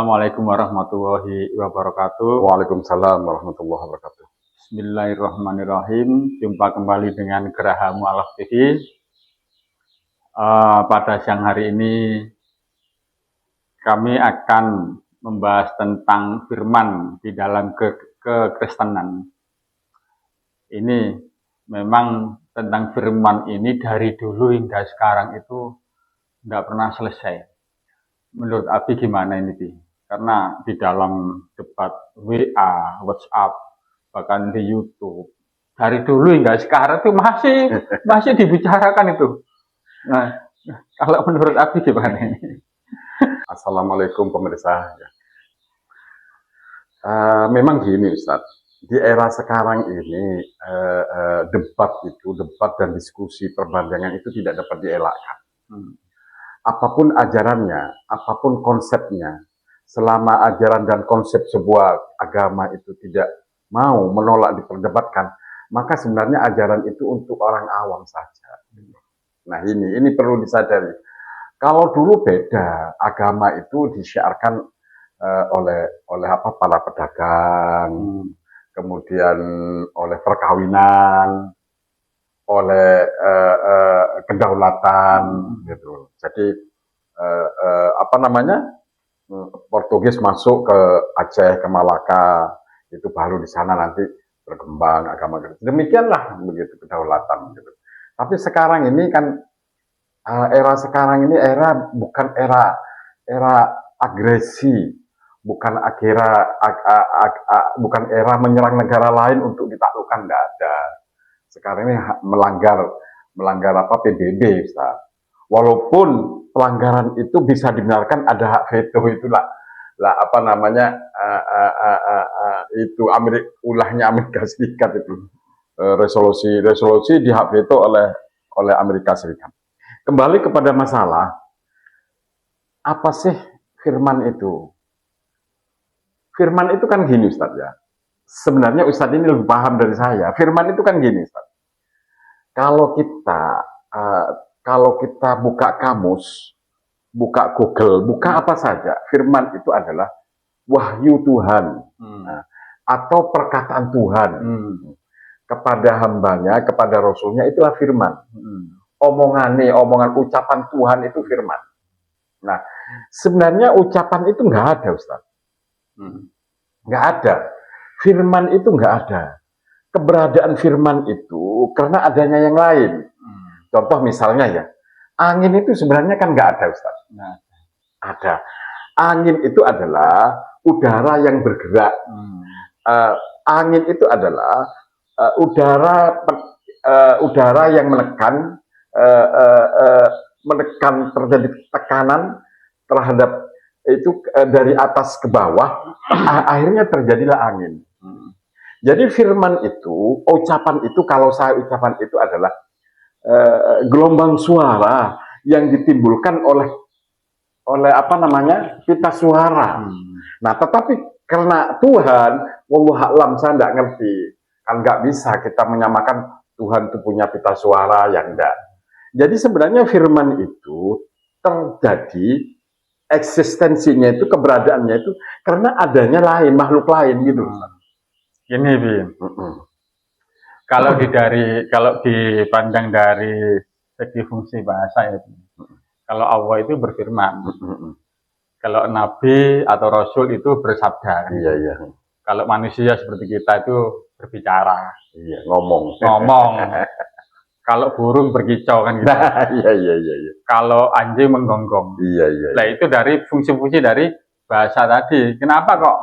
Assalamualaikum warahmatullahi wabarakatuh. Waalaikumsalam warahmatullahi wabarakatuh. Bismillahirrahmanirrahim. Jumpa kembali dengan Geraha Mu'alaf TV. Pada siang hari ini kami akan membahas tentang firman di dalam kekristenan. Ini memang tentang firman ini dari dulu hingga sekarang itu tidak pernah selesai. Menurut Abi gimana ini, Bi? Karena di dalam debat WA, WhatsApp, bahkan di YouTube, dari dulu hingga sekarang itu masih dibicarakan itu. Nah, kalau menurut Abi gimana ini? Assalamualaikum pemirsa. Memang gini Ustaz, di era sekarang ini debat dan diskusi perbandingan itu tidak dapat dielakkan. Apapun ajarannya, apapun konsepnya, selama ajaran dan konsep sebuah agama itu tidak mau menolak diperdebatkan, maka sebenarnya ajaran itu untuk orang awam saja. Nah ini perlu disadari. Kalau dulu beda, agama itu disiarkan oleh para pedagang, kemudian oleh perkawinan, oleh kedaulatan, gitu. Jadi Portugis masuk ke Aceh, ke Malaka, itu baru di sana nanti berkembang agama Kristen. Demikianlah begitu kedaulatan, gitu. Tapi sekarang ini kan era sekarang ini bukan era agresi, bukan era menyerang negara lain untuk ditaklukkan, tidak ada. Sekarang ini melanggar PBB, Ustaz. Walaupun pelanggaran itu bisa dibenarkan, ada hak veto itulah itu ulahnya Amerika Serikat itu, resolusi di hak veto oleh Amerika Serikat. Kembali kepada masalah, apa sih firman itu? Firman itu kan gini Ustaz ya. Sebenarnya Ustaz ini lebih paham dari saya. Firman itu kan gini Ustaz. Kalau kita buka kamus, buka Google, buka apa saja, firman itu adalah wahyu Tuhan, atau perkataan Tuhan kepada hambanya, kepada Rasulnya, itulah firman. Omongan ucapan Tuhan itu firman. Nah, sebenarnya ucapan itu nggak ada, Ustaz. Nggak ada. Firman itu nggak ada. Keberadaan firman itu karena adanya yang lain. Contoh misalnya ya, angin itu sebenarnya kan nggak ada, Ustaz. Ada. Angin itu adalah udara yang bergerak. Angin itu adalah udara yang menekan terjadi tekanan terhadap itu dari atas ke bawah, akhirnya terjadilah angin. Jadi firman itu, ucapan itu, kalau saya ucapan itu adalah gelombang suara yang ditimbulkan oleh pita suara. Nah, tetapi karena Tuhan, wallahu a'lam, saya nggak ngerti, kan nggak bisa kita menyamakan Tuhan itu punya pita suara yang enggak. Jadi sebenarnya firman itu terjadi, eksistensinya itu, keberadaannya itu karena adanya lain, makhluk lain gitu. Ini, Bi. Kalau dipandang dari segi fungsi bahasa itu, kalau Allah itu berfirman, kalau Nabi atau Rasul itu bersabda. Iya. Kalau manusia seperti kita itu berbicara, ngomong. Kalau burung berkicau kan gitu. Iya. Kalau anjing menggonggong. Iya. Nah, itu dari fungsi-fungsi dari bahasa tadi. Kenapa kok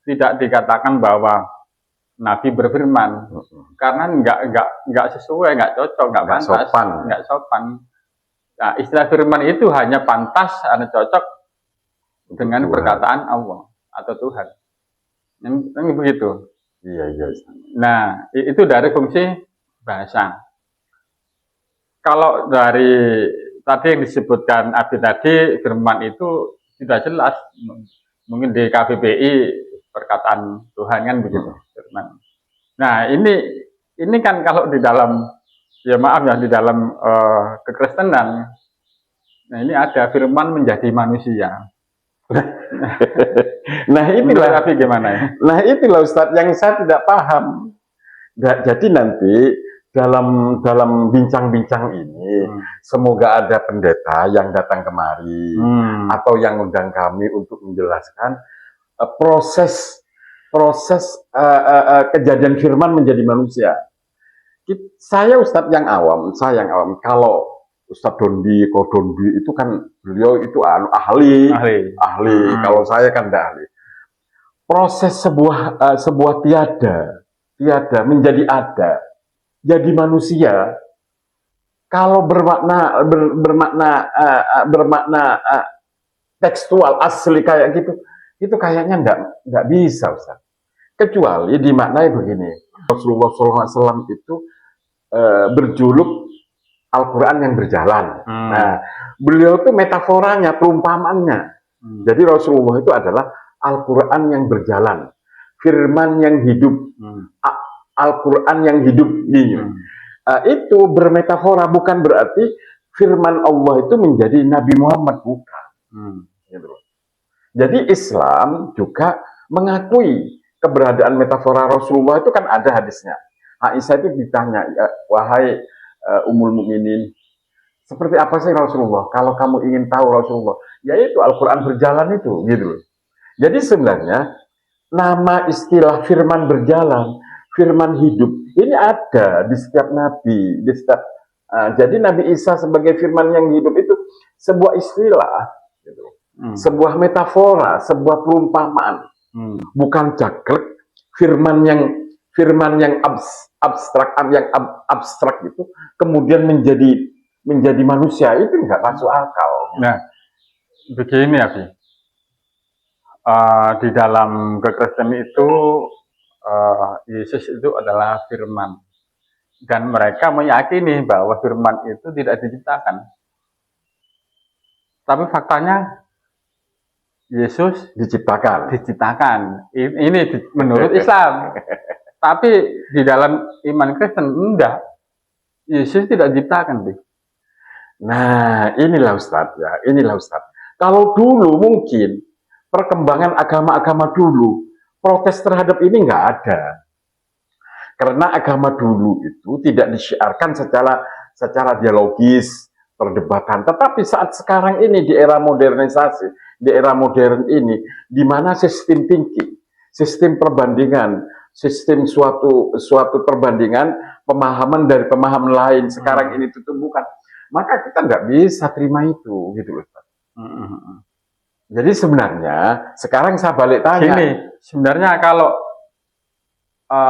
tidak dikatakan bahwa Nabi berfirman? Karena nggak sesuai, nggak cocok, nggak pantas, nggak sopan. Nah, istilah firman itu hanya pantas, hanya cocok dengan Tuhan, perkataan Allah atau Tuhan. Yang begitu. Iya. Nah, itu dari fungsi bahasa. Kalau dari tadi yang disebutkan Abi tadi, firman itu sudah jelas. Mungkin di KBBI perkataan Tuhan kan begitu, firman. Nah, ini kan kalau di dalam, ya maaf ya, di dalam kekristenan, nah ini ada firman menjadi manusia. Nah inilah, Tapi gimana ya? nah itulah Ustadz yang saya tidak paham. Jadi nanti dalam bincang-bincang ini, semoga ada pendeta yang datang kemari atau yang undang kami untuk menjelaskan proses kejadian firman menjadi manusia. Saya Ustadz yang awam, kalau Ustadz Dondi, Kodondi itu kan beliau itu ahli. Kalau saya kan tidak ahli. Proses sebuah tiada menjadi ada, jadi manusia. Kalau bermakna tekstual asli kayak gitu, itu kayaknya nggak bisa, Ustaz. Kecuali dimaknai begini, Rasulullah SAW itu berjuluk Al-Quran yang berjalan. Nah, beliau itu metaforanya, perumpamaannya. Jadi Rasulullah itu adalah Al-Quran yang berjalan, firman yang hidup, Al-Quran yang hidup. Itu bermetafora, bukan berarti firman Allah itu menjadi Nabi Muhammad, bukan. Gitu. Jadi Islam juga mengakui keberadaan metafora Rasulullah, itu kan ada hadisnya. Aisyah itu ditanya, wahai Ummul Mukminin, seperti apa sih Rasulullah? Kalau kamu ingin tahu Rasulullah, yaitu Al-Quran berjalan itu, gitu. Jadi sebenarnya nama istilah firman berjalan, firman hidup, ini ada di setiap nabi, jadi Nabi Isa sebagai firman yang hidup itu sebuah istilah, gitu. Sebuah metafora, sebuah perumpamaan, bukan cakrek firman yang abstrak itu kemudian menjadi manusia, itu nggak masuk akal. Nah, begini ya, Bi. Di dalam kekristenan itu Yesus itu adalah firman, dan mereka meyakini bahwa firman itu tidak diciptakan. Tapi faktanya Yesus diciptakan. Ini menurut Islam. Tapi di dalam iman Kristen enggak. Yesus tidak diciptakan, Bi. Nah, inilah Ustadz ya, Kalau dulu mungkin perkembangan agama-agama dulu, protes terhadap ini nggak ada. Karena agama dulu itu tidak disiarkan secara dialogis, perdebatan. Tetapi saat sekarang ini di era modernisasi, di era modern ini, di mana sistem thinking, sistem perbandingan, sistem suatu perbandingan, pemahaman dari pemahaman lain sekarang ini ditumbuhkan, maka kita nggak bisa terima itu, gitu loh. Jadi sebenarnya sekarang saya balik tanya. Gini, sebenarnya kalau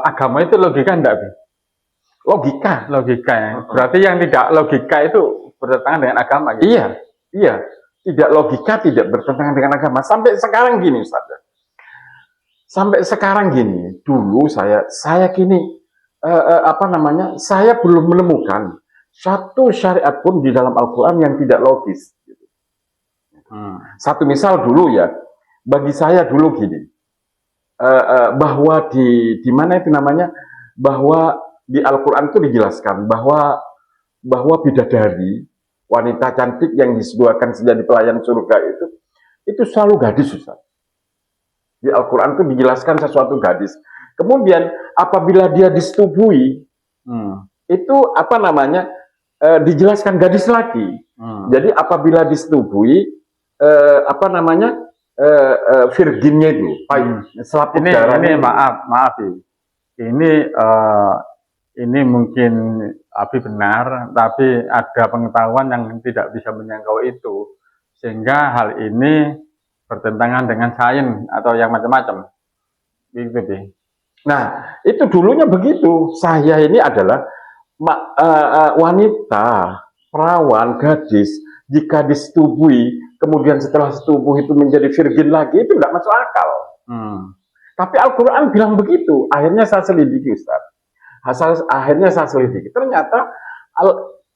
agama itu logika enggak, Bi? Logika ya. Berarti yang tidak logika itu bertentangan dengan agama, gitu? Iya. Tidak logika, tidak bertentangan dengan agama. Sampai sekarang gini, Ustaz. Dulu saya kini saya belum menemukan satu syariat pun di dalam Al-Quran yang tidak logis. Satu misal dulu ya, bagi saya dulu gini, bahwa di mana itu namanya, bahwa di Al-Quran itu dijelaskan bahwa bidadari, wanita cantik yang disediakan menjadi pelayan surga itu selalu gadis, Ustaz. Di Al-Quran itu dijelaskan sesuatu gadis. Kemudian apabila dia disetubui, itu dijelaskan gadis lagi. Jadi apabila disetubui, virginnya itu, selaput darahnya. Ini maaf. Ini mungkin Abi benar, tapi ada pengetahuan yang tidak bisa menjangkau itu, sehingga hal ini bertentangan dengan sains atau yang macam-macam. Gitu, Bi. Nah, itu dulunya begitu. Saya ini adalah wanita, perawan, gadis, jika disetubui, kemudian setelah setubuh itu menjadi virgin lagi, itu tidak masuk akal. Tapi Al-Quran bilang begitu. Akhirnya saya selidiki, Ustaz. Ternyata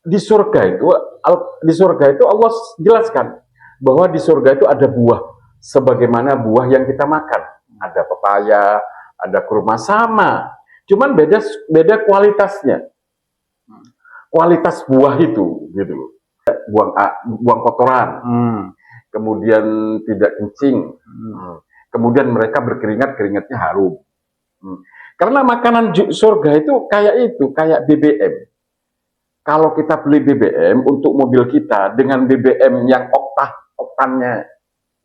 di surga itu Allah jelaskan bahwa di surga itu ada buah sebagaimana buah yang kita makan. Ada pepaya, ada kurma, sama. Cuman beda kualitasnya. Kualitas buah itu, gitu. Buang kotoran. kemudian tidak kencing, kemudian mereka berkeringat, keringatnya harum. Karena makanan surga itu, kayak BBM. Kalau kita beli BBM untuk mobil kita dengan BBM yang oktannya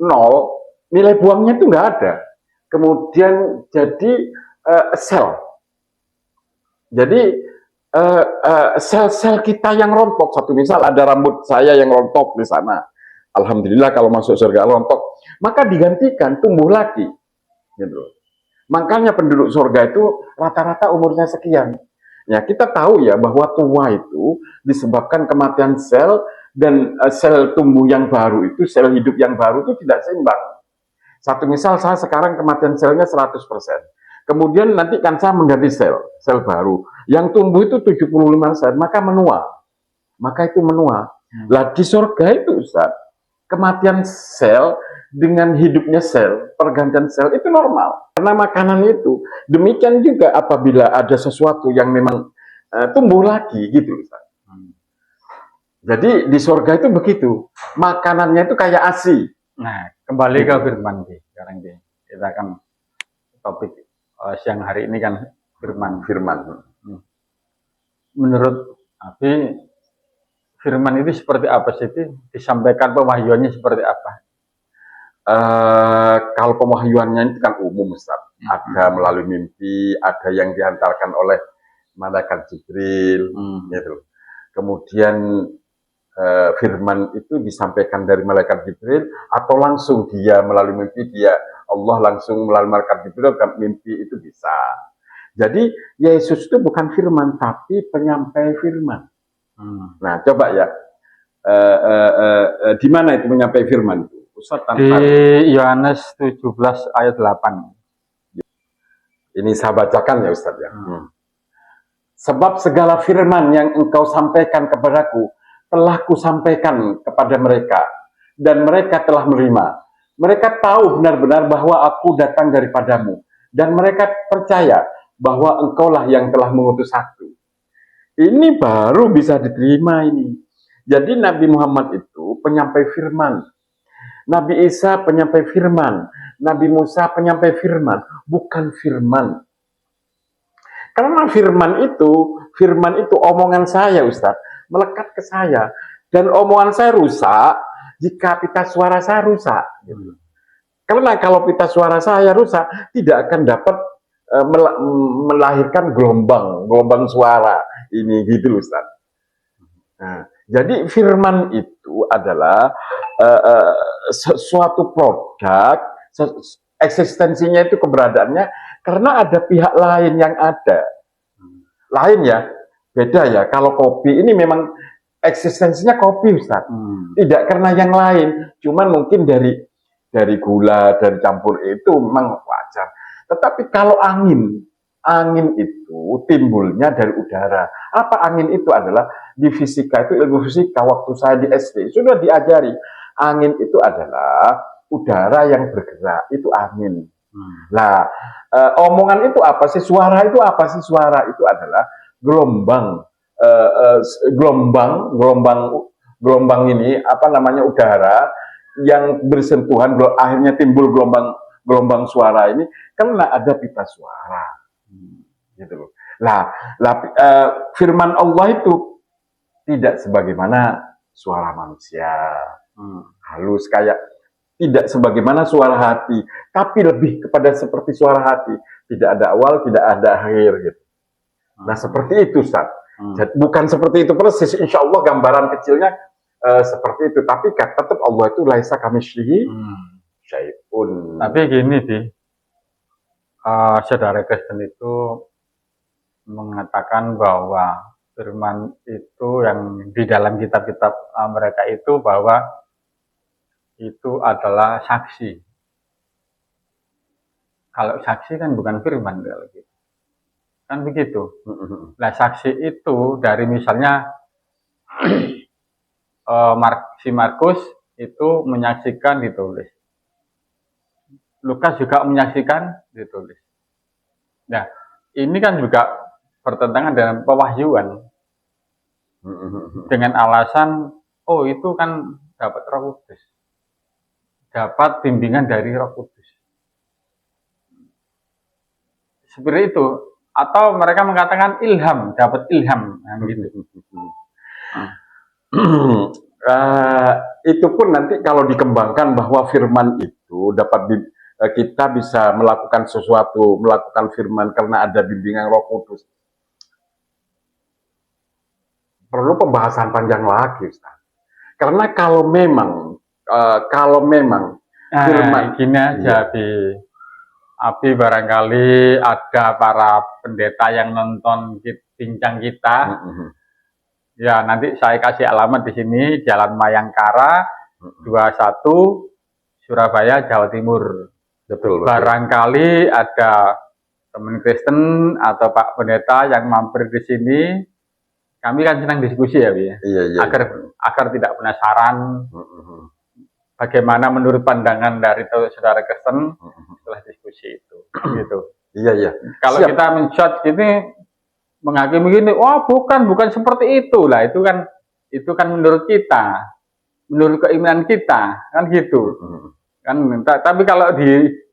0, nilai buangnya itu nggak ada. Kemudian jadi sel. Jadi sel-sel kita yang rontok. Satu misal ada rambut saya yang rontok di sana. Alhamdulillah kalau masuk surga rontok, maka digantikan tumbuh lagi. Gitu. Makanya penduduk surga itu rata-rata umurnya sekian. Ya, kita tahu ya bahwa tua itu disebabkan kematian sel, dan sel tumbuh yang baru itu, sel hidup yang baru itu tidak seimbang. Satu misal saya sekarang kematian selnya 100%. Kemudian nanti kan saya mengganti sel baru. Yang tumbuh itu 75%, maka menua. Maka itu menua. Lah di surga itu Ustaz, kematian sel dengan hidupnya sel, pergantian sel itu normal. Karena makanan itu. Demikian juga apabila ada sesuatu yang memang tumbuh lagi gitu Ustaz. Jadi di surga itu begitu. Makanannya itu kayak ASI. Nah, kembali ke firman sekarang kita akan topik siang hari ini kan firman. Menurut Abi, firman itu seperti apa sih? Disampaikan pewahyuannya seperti apa? Kalau pewahyuannya itu kan umum Ustaz. Ada melalui mimpi, ada yang dihantarkan oleh malaikat Jibril, gitu. Kemudian firman itu disampaikan dari malaikat Jibril, atau langsung dia melalui mimpi, Allah langsung melalui malaikat Jibril ke mimpi, itu bisa. Jadi Yesus itu bukan firman, tapi penyampai firman. Nah, coba ya, di mana itu penyampai firman? Ustaz, di Yohanes 17 ayat 8. Ini saya bacakan ya Ustaz ya. Sebab segala firman yang engkau sampaikan kepadaku telah kusampaikan kepada mereka, dan mereka telah menerima. Mereka tahu benar-benar bahwa aku datang daripadamu, dan mereka percaya bahwa engkaulah yang telah mengutus aku. Ini baru bisa diterima ini. Jadi Nabi Muhammad itu penyampai firman. Nabi Isa penyampai firman. Nabi Musa penyampai firman, bukan firman. Karena firman itu omongan saya Ustaz, melekat ke saya, dan omongan saya rusak jika pita suara saya rusak. Karena kalau pita suara saya rusak, tidak akan dapat melahirkan gelombang suara ini, gitu Ustaz. Nah, jadi firman itu adalah suatu produk, eksistensinya itu keberadaannya karena ada pihak lain yang ada. Lain ya, beda ya. Kalau kopi ini memang eksistensinya kopi Ustaz. Tidak karena yang lain, cuman mungkin dari gula, dari campur itu memang wajar. Tetapi kalau angin itu timbulnya dari udara. Apa angin itu adalah di fisika, itu ilmu fisika waktu saya di SD sudah diajari. Angin itu adalah udara yang bergerak, itu angin. Nah, omongan itu apa sih? Suara itu apa sih? Suara itu adalah gelombang ini apa namanya, udara yang bersentuhan, akhirnya timbul gelombang suara ini karena ada pita suara, gitu loh. Firman Allah itu tidak sebagaimana suara manusia, halus kayak, tidak sebagaimana suara hati, tapi lebih kepada seperti suara hati, tidak ada awal, tidak ada akhir, gitu. Nah, seperti itu Ustaz. Bukan seperti itu persis, insya Allah gambaran kecilnya seperti itu, tapi tetap Allah itu laisa kamitslihi syai'un. Tapi gini sih, saudara Kristen itu mengatakan bahwa firman itu yang di dalam kitab-kitab mereka itu, bahwa itu adalah saksi. Kalau saksi kan bukan firman, kalau gitu. Kan begitu. Nah, saksi itu dari misalnya si Markus itu menyaksikan, ditulis. Lukas juga menyaksikan, ditulis. Nah, ini kan juga bertentangan dengan pewahyuan. Dengan alasan, oh itu kan dapat Roh Kudus. dapat bimbingan dari Roh Kudus. Seperti itu. Atau mereka mengatakan ilham, dapat ilham. Nah, gitu. Itu pun nanti kalau dikembangkan bahwa firman itu dapat kita bisa melakukan sesuatu, melakukan firman karena ada bimbingan Roh Kudus. Perlu pembahasan panjang lagi, Ustaz. Karena kalau memang firman gini aja, Abi barangkali ada para pendeta yang nonton bincang kita. Ya, nanti saya kasih alamat di sini, Jalan Mayangkara 21 Surabaya, Jawa Timur. Betul. Barangkali ada teman Kristen atau Pak Pendeta yang mampir di sini. Kami kan senang diskusi ya, Bi. Iya. Agar tidak penasaran bagaimana menurut pandangan dari saudara Kristen setelah diskusi itu. Gitu. Iya. Kalau kita men-shot gini, menghakimi gini, wah bukan seperti itu lah. Itu kan menurut kita, menurut keimanan kita, kan gitu. Kan, tapi kalau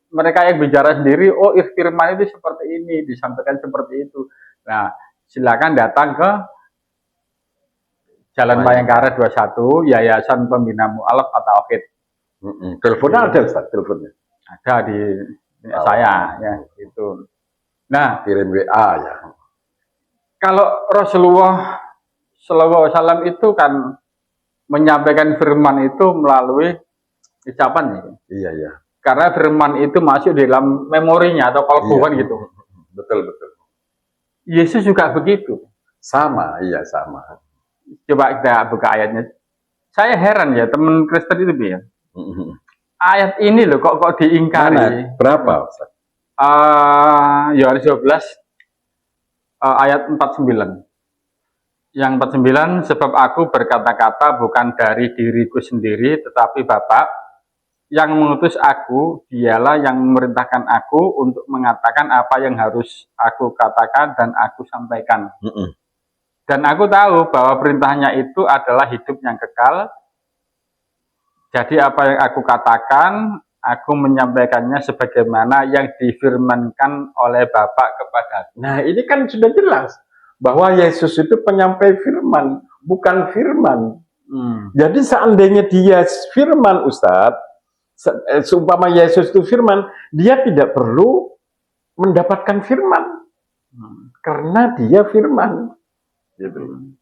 mereka yang bicara sendiri, oh firman itu seperti ini, disampaikan seperti itu. Nah, silakan datang ke Jalan Mayangkara 21, Yayasan Pembina Mu'alaf atau Tauhid. Teleponnya ada, Ustaz, teleponnya. Ada di saya, ya itu. Nah, kirim WA ya. Kalau Rasulullah SAW itu kan menyampaikan firman itu melalui ucapan. Iya. Karena firman itu masuk di dalam memorinya atau kalbuan gitu. Betul. Yesus juga begitu. Sama. Coba kita buka ayatnya. Saya heran ya teman Kristen itu ya. Ayat ini loh kok diingkari. Mana? Berapa? Yohanes 12 ayat 49. Yang 49, sebab aku berkata-kata bukan dari diriku sendiri, tetapi Bapa yang mengutus aku, dialah yang memerintahkan aku untuk mengatakan apa yang harus aku katakan dan aku sampaikan. Dan aku tahu bahwa perintahnya itu adalah hidup yang kekal. Jadi apa yang aku katakan, aku menyampaikannya sebagaimana yang difirmankan oleh Bapa kepada aku. Nah, ini kan sudah jelas bahwa Yesus itu penyampai firman, bukan firman. Jadi seandainya dia firman, Ustadz, seumpama Yesus itu firman, dia tidak perlu mendapatkan firman. Karena dia firman. Gitu.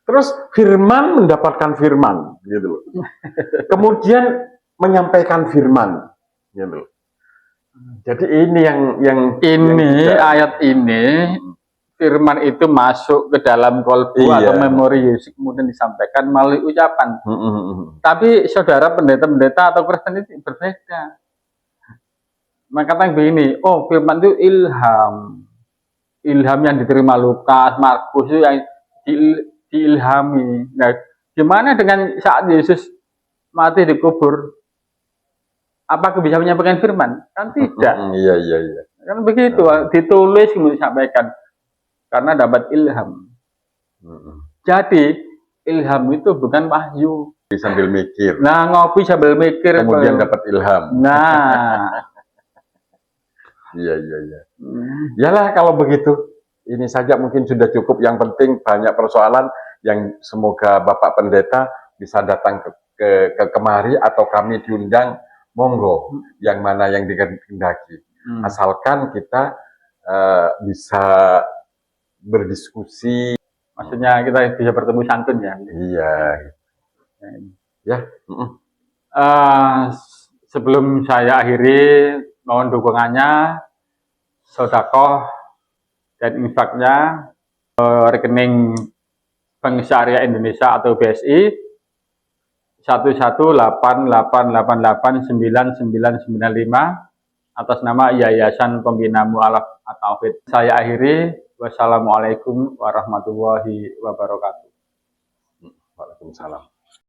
Terus firman mendapatkan firman, gitu. Kemudian menyampaikan firman, gitu. Jadi ini yang ayat ini firman itu masuk ke dalam kalbu atau memori Yesus kemudian disampaikan melalui ucapan. Tapi saudara pendeta-pendeta atau Kristen itu berbeda. Mereka katakan begini, oh firman itu ilham yang diterima Lukas, Markus itu yang diilhami. Nah, gimana dengan saat Yesus mati dikubur? Apakah bisa menyampaikan firman? Kan tidak. Iya. Kan begitu, ditulis kemudian disampaikan. Karena dapat ilham. Jadi, ilham itu bukan wahyu. Sambil mikir. Nah, ngopi sambil mikir. Kemudian dapat ilham. Nah. Iya. Yalah kalau begitu. Ini saja mungkin sudah cukup. Yang penting banyak persoalan yang semoga Bapak Pendeta bisa datang ke kemari atau kami diundang, monggo, yang mana yang dikehendaki. Asalkan kita bisa berdiskusi. Maksudnya kita bisa bertemu santun ya. Iya. Ya. Sebelum saya akhiri, mohon dukungannya, sedekah dan infaknya rekening Bank Syariah Indonesia atau BSI 118889995 atas nama Yayasan Pembina Mu'alaf atau Tauhid. Saya akhiri. Wassalamualaikum warahmatullahi wabarakatuh. Waalaikumsalam.